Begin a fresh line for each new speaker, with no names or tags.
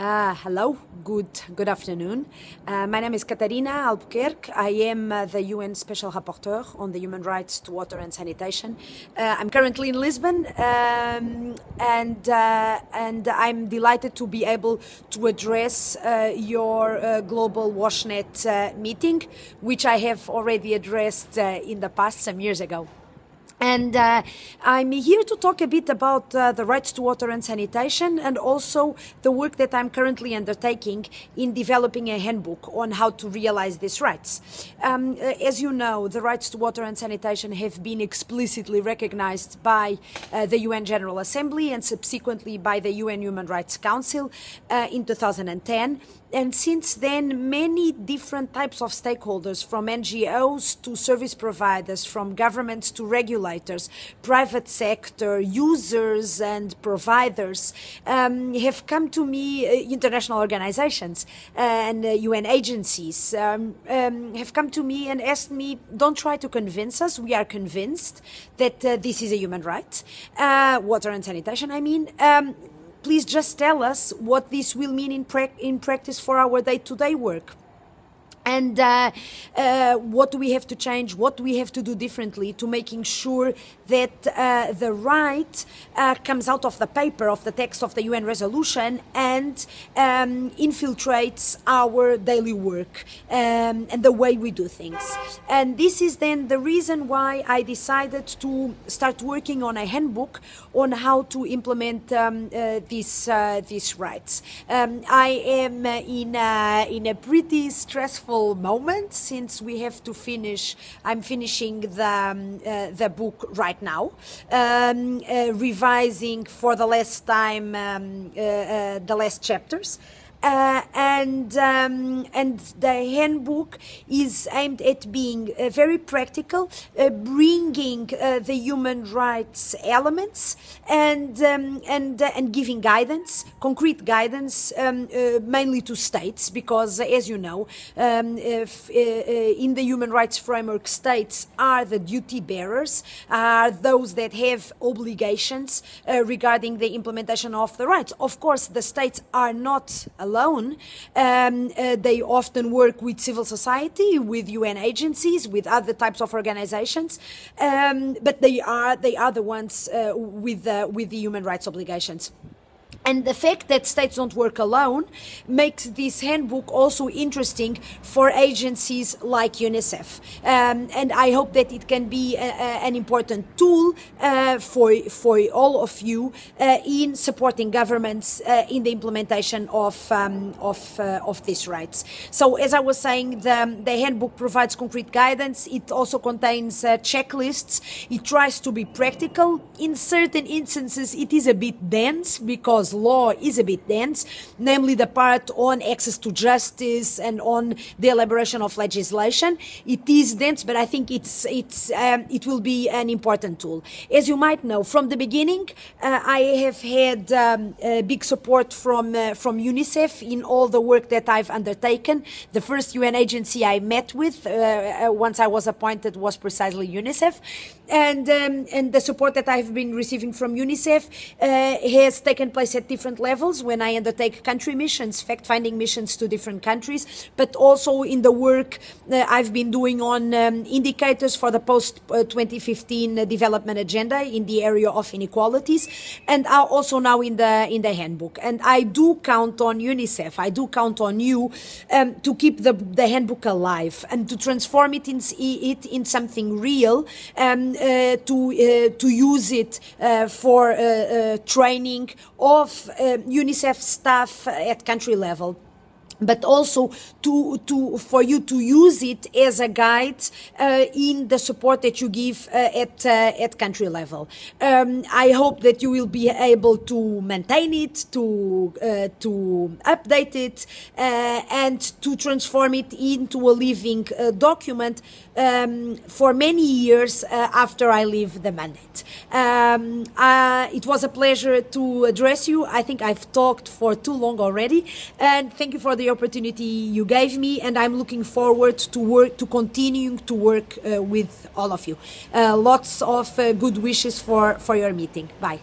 Hello, good afternoon. My name is Catarina Albuquerque. I am the UN Special Rapporteur on the human rights to water and sanitation. I'm currently in Lisbon, and I'm delighted to be able to address your global WashNet meeting, which I have already addressed in the past some years ago. And I'm here to talk a bit about the rights to water and sanitation, and also the work that I'm currently undertaking in developing a handbook on how to realize these rights. As you know, the rights to water and sanitation have been explicitly recognized by the UN General Assembly and subsequently by the UN Human Rights Council in 2010. And since then, many different types of stakeholders, from NGOs to service providers, from governments to regulators, private sector, users and providers, have come to me, international organizations and UN agencies, have come to me and asked me, don't try to convince us, we are convinced that this is a human right, water and sanitation, I mean. Please just tell us what this will mean in practice for our day-to-day work. And what do we have to change, what do we have to do differently to making sure that the right comes out of the paper, of the text of the UN resolution, and infiltrates our daily work and the way we do things. And this is then the reason why I decided to start working on a handbook on how to implement these rights. I am in a pretty stressful moment, since we have to finish. I'm finishing the book right now, revising for the last time the last chapters. And the handbook is aimed at being very practical, bringing the human rights elements and giving guidance, concrete guidance, mainly to states, because as you know, in the human rights framework, states are the duty bearers, are those that have obligations regarding the implementation of the rights. Of course, the states are not alone. They often work with civil society, with UN agencies, with other types of organizations, but they are the ones with the human rights obligations. And the fact that states don't work alone makes this handbook also interesting for agencies like UNICEF. And I hope that it can be an important tool for all of you in supporting governments in the implementation of these rights. So, as I was saying, the handbook provides concrete guidance. It also contains checklists. It tries to be practical. In certain instances, it is a bit dense, because law is a bit dense, namely the part on access to justice and on the elaboration of legislation. It is dense, but I think it will be an important tool. As you might know, from the beginning, I have had big support from UNICEF in all the work that I've undertaken. The first UN agency I met with once I was appointed was precisely UNICEF. And the support that I've been receiving from UNICEF has taken place at different levels when I undertake country missions, fact-finding missions to different countries, but also in the work I've been doing on indicators for the post-2015 development agenda in the area of inequalities, and also now in the handbook. And I do count on UNICEF, I do count on you to keep the handbook alive and to transform it in something real, to use it for training of UNICEF staff at country level, but also for you to use it as a guide in the support that you give at country level. I hope that you will be able to maintain it, to update it, and to transform it into a living document for many years after I leave the mandate. It was a pleasure to address you. I think I've talked for too long already, and thank you for the opportunity you gave me, and I'm looking forward to continuing to work with all of you. Lots of good wishes for your meeting. Bye.